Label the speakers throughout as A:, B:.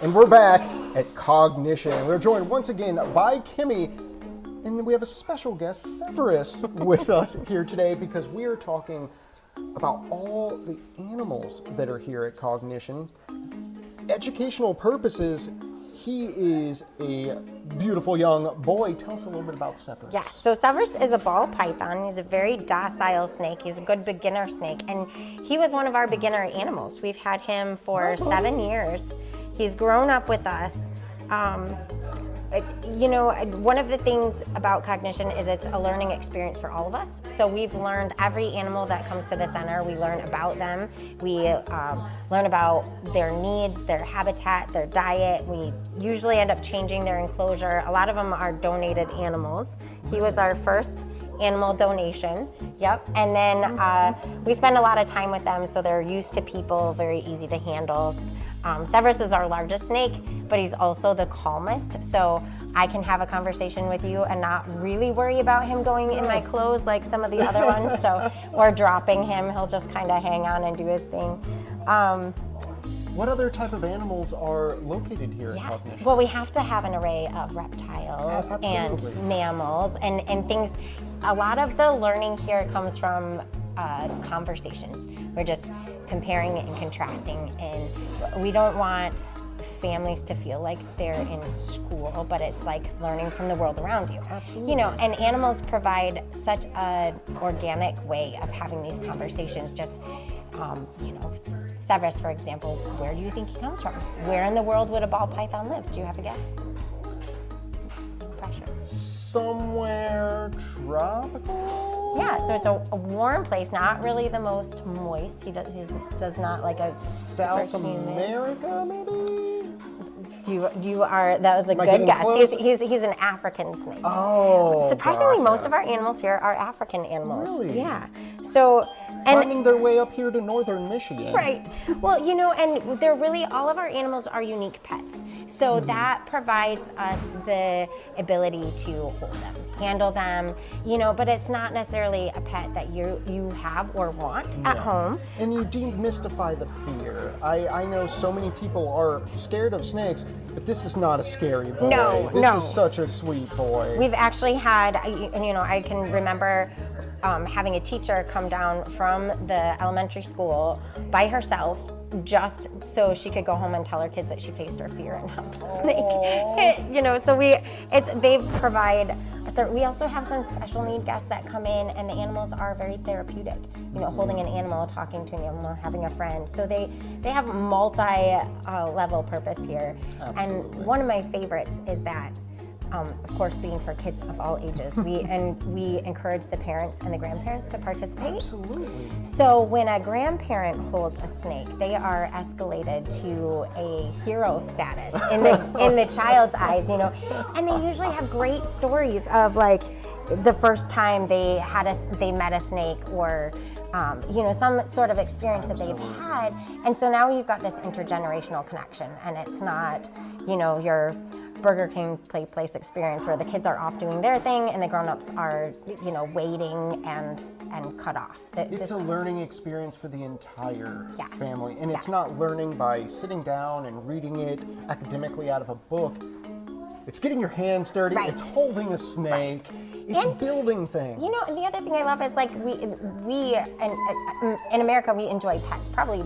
A: And we're back at Cognition. We're joined once again by Kimmy, and we have a special guest, Severus, with us here today because we are talking about all the animals that are here at Cognition. Educational purposes, he is a beautiful young boy. Tell us a little bit about Severus.
B: Yeah, so Severus is a ball python. He's a very docile snake. He's a good beginner snake, and he was one of our beginner animals. We've had him for 7 years. He's grown up with us. One of the things about Cognition is it's a learning experience for all of us. So we've learned every animal that comes to the center. We learn about them. We learn about their needs, their habitat, their diet. We usually end up changing their enclosure. A lot of them are donated animals. He was our first animal donation. Yep. And then we spend a lot of time with them, so they're used to people, very easy to handle. Severus is our largest snake, but he's also the calmest. So I can have a conversation with you and not really worry about him going in my clothes like some of the other ones. So, or dropping him, he'll just kind of hang on and do his thing.
A: What other type of animals are located here at Cognition?
B: Well, we have to have an array of reptiles and mammals and things. A lot of the learning here comes from conversations. We're just comparing and contrasting, and we don't want families to feel like they're in school, but it's like learning from the world around you.
A: Absolutely.
B: You know, and animals provide such an organic way of having these conversations. Just, Severus, for example, where do you think he comes from? Where in the world would a ball python live? Do you have a guess? Pressure.
A: Somewhere tropical?
B: Yeah, so it's a warm place, not really the most moist. He does not like a
A: South America, maybe?
B: That was a good guess. He's an African snake.
A: Oh,
B: surprisingly,
A: gotcha.
B: Most of our animals here are African animals.
A: Really?
B: Yeah. So,
A: finding their way up here to northern Michigan.
B: Right. Well, and they're really, all of our animals are unique pets. So that provides us the ability to hold them, handle them, but it's not necessarily a pet that you have or want at home.
A: And you demystify the fear. I know so many people are scared of snakes, but this is not a scary boy.
B: No.
A: This is such a sweet boy.
B: We've actually had, I can remember having a teacher come down from the elementary school by herself just so she could go home and tell her kids that she faced her fear and not the snake. So they provide. So we also have some special need guests that come in, and the animals are very therapeutic. Holding an animal, talking to an animal, having a friend. So they have multi-level purpose here.
A: Absolutely.
B: And one of my favorites is that. Of course, being for kids of all ages, we encourage the parents and the grandparents to participate.
A: Absolutely.
B: So when a grandparent holds a snake, they are escalated to a hero status in the child's eyes, and they usually have great stories of like the first time they met a snake or some sort of experience that they've had. And so now you've got this intergenerational connection, and it's not, your Burger King play place experience where the kids are off doing their thing and the grown-ups are, waiting and cut off.
A: It's a learning experience for the entire family, and it's not learning by sitting down and reading it academically out of a book. It's getting your hands dirty. Right. It's holding a snake. Right. It's building things.
B: And the other thing I love is like we in America we enjoy pets probably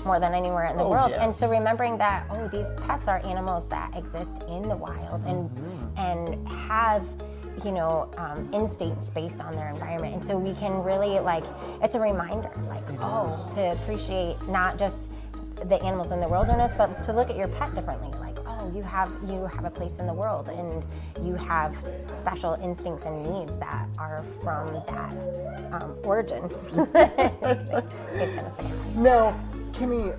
B: more than anywhere in the world.
A: Yes.
B: And so remembering that these pets are animals that exist in the wild and have instincts based on their environment. And so we can really it's a reminder to appreciate not just the animals in the wilderness, but to look at your pet differently. You have a place in the world, and you have special instincts and needs that are from that origin.
A: Now, Kimmy,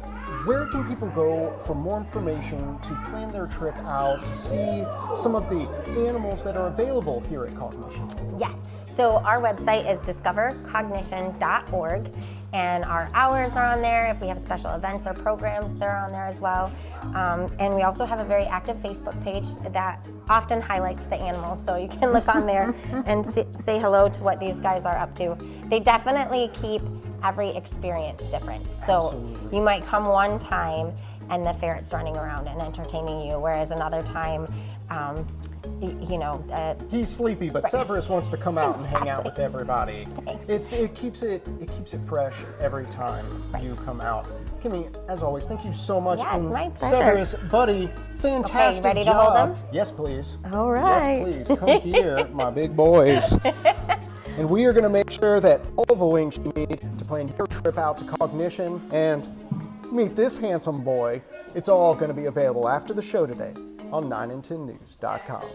A: where can people go for more information to plan their trip out, to see some of the animals that are available here at Cognition?
B: Yes. So our website is discovercognition.org, and our hours are on there. If we have special events or programs, they're on there as well. And we also have a very active Facebook page that often highlights the animals, so you can look on there and say hello to what these guys are up to. They definitely keep every experience different. So you might come one time and the ferret's running around and entertaining you, whereas another time,
A: he's sleepy, but Severus wants to come out and hang out with everybody.
B: Thanks.
A: It keeps it fresh every time you come out. Kimmy, as always, thank you so much.
B: Yes,
A: And
B: my pleasure.
A: Severus, buddy, fantastic
B: ready to
A: job.
B: hold him?
A: Yes, please.
B: All right.
A: Yes, please. Come here, my big boys. And we are going to make sure that all the links you need to plan your trip out to Cognition and meet this handsome boy, it's all going to be available after the show today on 9and10news.com.